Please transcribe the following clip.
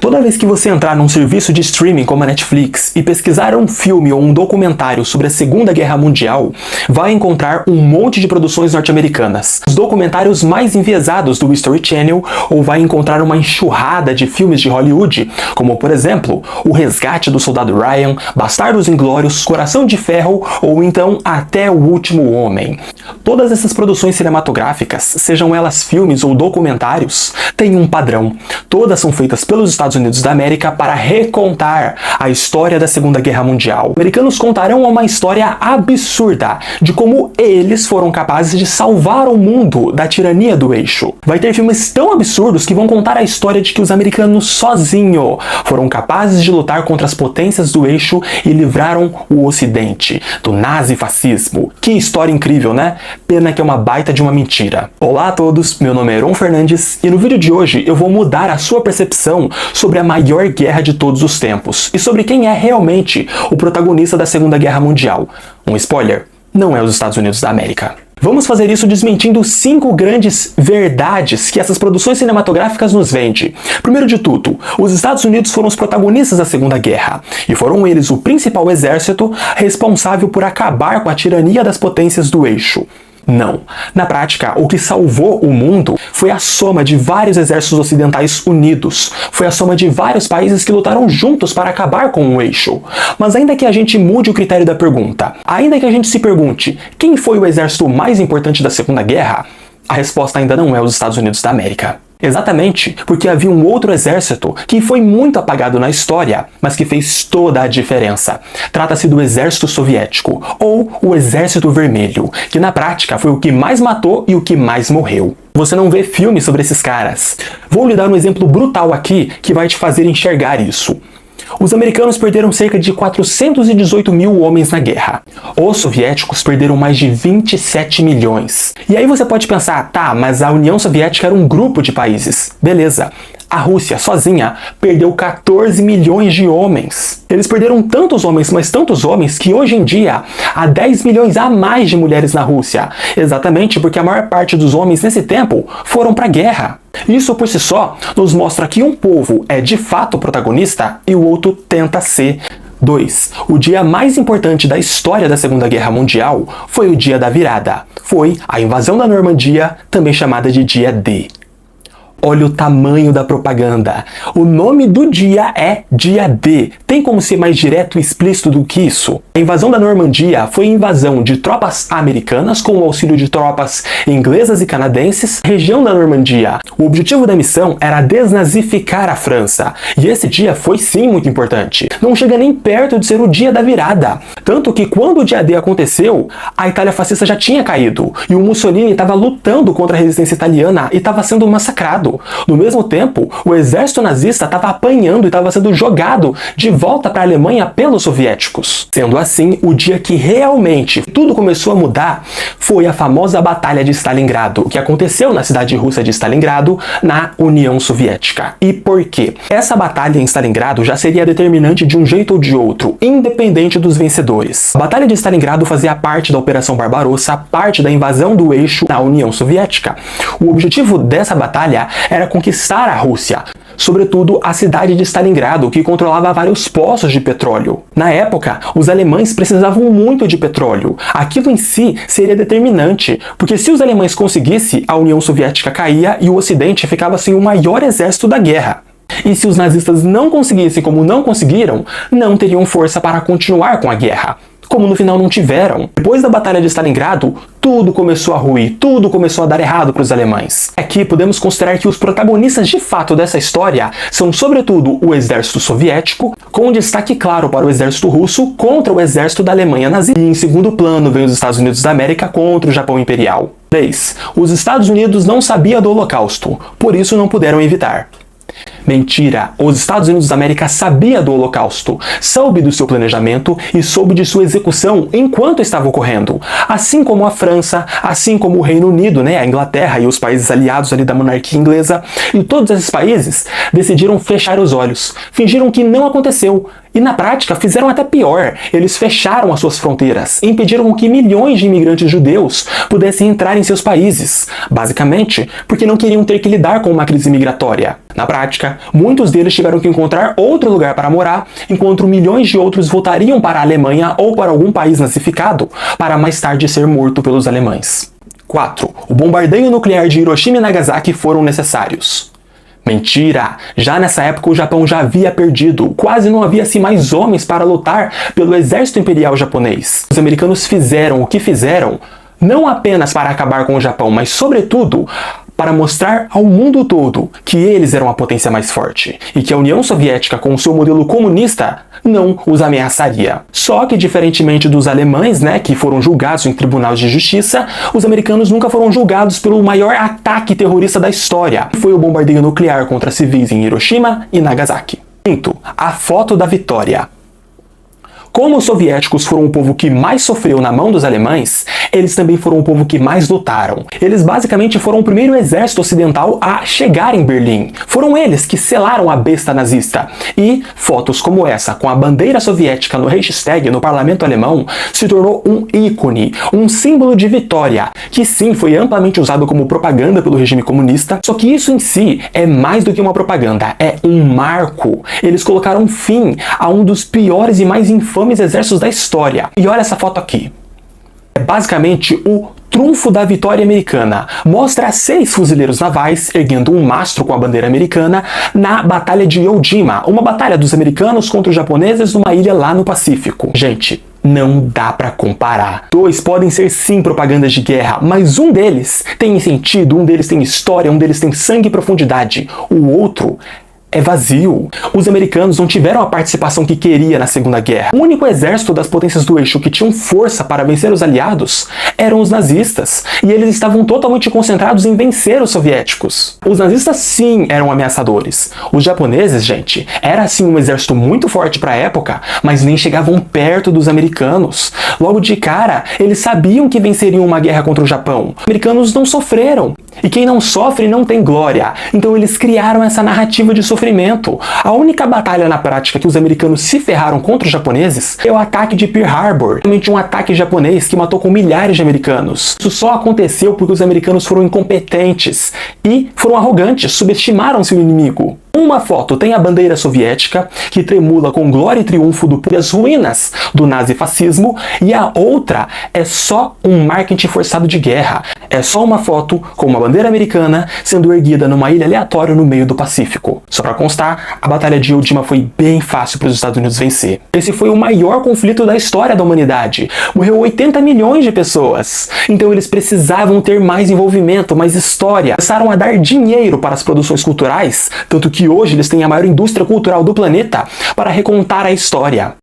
Toda vez que você entrar num serviço de streaming como a Netflix e pesquisar um filme ou um documentário sobre a Segunda Guerra Mundial, vai encontrar um monte de produções norte-americanas. Os documentários mais enviesados do History Channel, ou vai encontrar uma enxurrada de filmes de Hollywood, como por exemplo, O Resgate do Soldado Ryan, Bastardos Inglórios, Coração de Ferro ou então Até o Último Homem. Todas essas produções cinematográficas, sejam elas filmes ou documentários, têm um padrão. Todas são feitas pelos Estados Unidos da América para recontar a história da Segunda Guerra Mundial. Os americanos contarão uma história absurda de como eles foram capazes de salvar o mundo da tirania do eixo. Vai ter filmes tão absurdos que vão contar a história de que os americanos sozinhos foram capazes de lutar contra as potências do eixo e livraram o Ocidente do nazifascismo. Que história incrível, né? Pena que é uma baita de uma mentira. Olá a todos, meu nome é Heron Fernandes e no vídeo de hoje eu vou mudar a sua percepção sobre a maior guerra de todos os tempos e sobre quem é realmente o protagonista da Segunda Guerra Mundial. Um spoiler, não é os Estados Unidos da América. Vamos fazer isso desmentindo 5 grandes verdades que essas produções cinematográficas nos vendem. Primeiro de tudo, os Estados Unidos foram os protagonistas da Segunda Guerra, e foram eles o principal exército responsável por acabar com a tirania das potências do eixo. Não. Na prática, o que salvou o mundo foi a soma de vários exércitos ocidentais unidos. Foi a soma de vários países que lutaram juntos para acabar com o eixo. Mas ainda que a gente mude o critério da pergunta, ainda que a gente se pergunte quem foi o exército mais importante da Segunda Guerra, a resposta ainda não é os Estados Unidos da América. Exatamente porque havia um outro exército que foi muito apagado na história, mas que fez toda a diferença. Trata-se do Exército Soviético, ou o Exército Vermelho, que na prática foi o que mais matou e o que mais morreu. Você não vê filmes sobre esses caras. Vou lhe dar um exemplo brutal aqui que vai te fazer enxergar isso. Os americanos perderam cerca de 418 mil homens na guerra. Os soviéticos perderam mais de 27 milhões. E aí você pode pensar, tá, mas a União Soviética era um grupo de países. Beleza. A Rússia, sozinha, perdeu 14 milhões de homens. Eles perderam tantos homens, mas tantos homens, que hoje em dia há 10 milhões a mais de mulheres na Rússia. Exatamente porque a maior parte dos homens nesse tempo foram para a guerra. Isso por si só nos mostra que um povo é de fato protagonista e o outro tenta ser. 2. O dia mais importante da história da Segunda Guerra Mundial foi o dia da virada. Foi a invasão da Normandia, também chamada de Dia D. Olha o tamanho da propaganda. O nome do dia é Dia D. Tem como ser mais direto e explícito do que isso? A invasão da Normandia foi a invasão de tropas americanas com o auxílio de tropas inglesas e canadenses na região da Normandia. O objetivo da missão era desnazificar a França. E esse dia foi sim muito importante. Não chega nem perto de ser o dia da virada. Tanto que quando o Dia D aconteceu, a Itália fascista já tinha caído. E o Mussolini estava lutando contra a resistência italiana e estava sendo massacrado. No mesmo tempo, o exército nazista estava apanhando e estava sendo jogado de volta para a Alemanha pelos soviéticos. Sendo assim, o dia que realmente tudo começou a mudar foi a famosa Batalha de Stalingrado, que aconteceu na cidade russa de Stalingrado, na União Soviética. E por quê? Essa batalha em Stalingrado já seria determinante de um jeito ou de outro, independente dos vencedores. A Batalha de Stalingrado fazia parte da Operação Barbarossa, parte da invasão do eixo na União Soviética. O objetivo dessa batalha era conquistar a Rússia, sobretudo a cidade de Stalingrado, que controlava vários poços de petróleo. Na época, os alemães precisavam muito de petróleo. Aquilo em si seria determinante, porque se os alemães conseguissem, a União Soviética caía e o Ocidente ficava sem o maior exército da guerra. E se os nazistas não conseguissem como não conseguiram, não teriam força para continuar com a guerra. Como no final não tiveram. Depois da Batalha de Stalingrado, tudo começou a ruir, tudo começou a dar errado para os alemães. Aqui podemos considerar que os protagonistas de fato dessa história são sobretudo o exército soviético, com um destaque claro para o exército russo contra o exército da Alemanha nazista. E em segundo plano vem os Estados Unidos da América contra o Japão Imperial. 3. Os Estados Unidos não sabiam do Holocausto, por isso não puderam evitar. Mentira! Os Estados Unidos da América sabia do Holocausto, soube do seu planejamento e soube de sua execução enquanto estava ocorrendo. Assim como a França, assim como o Reino Unido, a Inglaterra e os países aliados ali da monarquia inglesa, e todos esses países decidiram fechar os olhos, fingiram que não aconteceu. E na prática fizeram até pior, eles fecharam as suas fronteiras, impediram que milhões de imigrantes judeus pudessem entrar em seus países, basicamente porque não queriam ter que lidar com uma crise migratória. Na prática, muitos deles tiveram que encontrar outro lugar para morar, enquanto milhões de outros voltariam para a Alemanha ou para algum país nazificado, para mais tarde ser morto pelos alemães. 4. O bombardeio nuclear de Hiroshima e Nagasaki foram necessários. Mentira! Já nessa época o Japão já havia perdido, quase não havia assim mais homens para lutar pelo exército imperial japonês. Os americanos fizeram o que fizeram, não apenas para acabar com o Japão, mas sobretudo para mostrar ao mundo todo que eles eram a potência mais forte e que a União Soviética, com o seu modelo comunista, não os ameaçaria. Só que, diferentemente dos alemães, que foram julgados em tribunais de justiça, os americanos nunca foram julgados pelo maior ataque terrorista da história, que foi o bombardeio nuclear contra civis em Hiroshima e Nagasaki. Quinto, a foto da vitória. Como os soviéticos foram o povo que mais sofreu na mão dos alemães, eles também foram o povo que mais lutaram. Eles basicamente foram o primeiro exército ocidental a chegar em Berlim. Foram eles que selaram a besta nazista. E fotos como essa, com a bandeira soviética no Reichstag, no parlamento alemão, se tornou um ícone, um símbolo de vitória, que sim, foi amplamente usado como propaganda pelo regime comunista, só que isso em si é mais do que uma propaganda, é um marco. Eles colocaram fim a um dos piores e mais infames exércitos da história. E olha essa foto aqui. É basicamente o trunfo da vitória americana. Mostra 6 fuzileiros navais erguendo um mastro com a bandeira americana na Batalha de Iwo Jima, uma batalha dos americanos contra os japoneses numa ilha lá no Pacífico. Gente, não dá pra comparar. 2 podem ser sim propagandas de guerra, mas um deles tem sentido, um deles tem história, um deles tem sangue e profundidade. O outro é vazio. Os americanos não tiveram a participação que queria na Segunda Guerra. O único exército das potências do eixo que tinham força para vencer os aliados eram os nazistas, e eles estavam totalmente concentrados em vencer os soviéticos. Os nazistas sim eram ameaçadores. Os japoneses, gente, era sim um exército muito forte para a época, mas nem chegavam perto dos americanos. Logo de cara, eles sabiam que venceriam uma guerra contra o Japão. Os americanos não sofreram. E quem não sofre não tem glória. Então eles criaram essa narrativa de sofrimento. A única batalha na prática que os americanos se ferraram contra os japoneses é o ataque de Pearl Harbor, realmente um ataque japonês que matou com milhares de americanos. Isso só aconteceu porque os americanos foram incompetentes e foram arrogantes, subestimaram seu inimigo. Uma foto tem a bandeira soviética, que tremula com glória e triunfo das ruínas do nazifascismo, e a outra é só um marketing forçado de guerra. É só uma foto com uma bandeira americana sendo erguida numa ilha aleatória no meio do Pacífico. Só para constar, a Batalha de Iwo Jima foi bem fácil para os Estados Unidos vencer. Esse foi o maior conflito da história da humanidade. Morreu 80 milhões de pessoas. Então eles precisavam ter mais envolvimento, mais história. Começaram a dar dinheiro para as produções culturais, tanto que hoje eles têm a maior indústria cultural do planeta para recontar a história.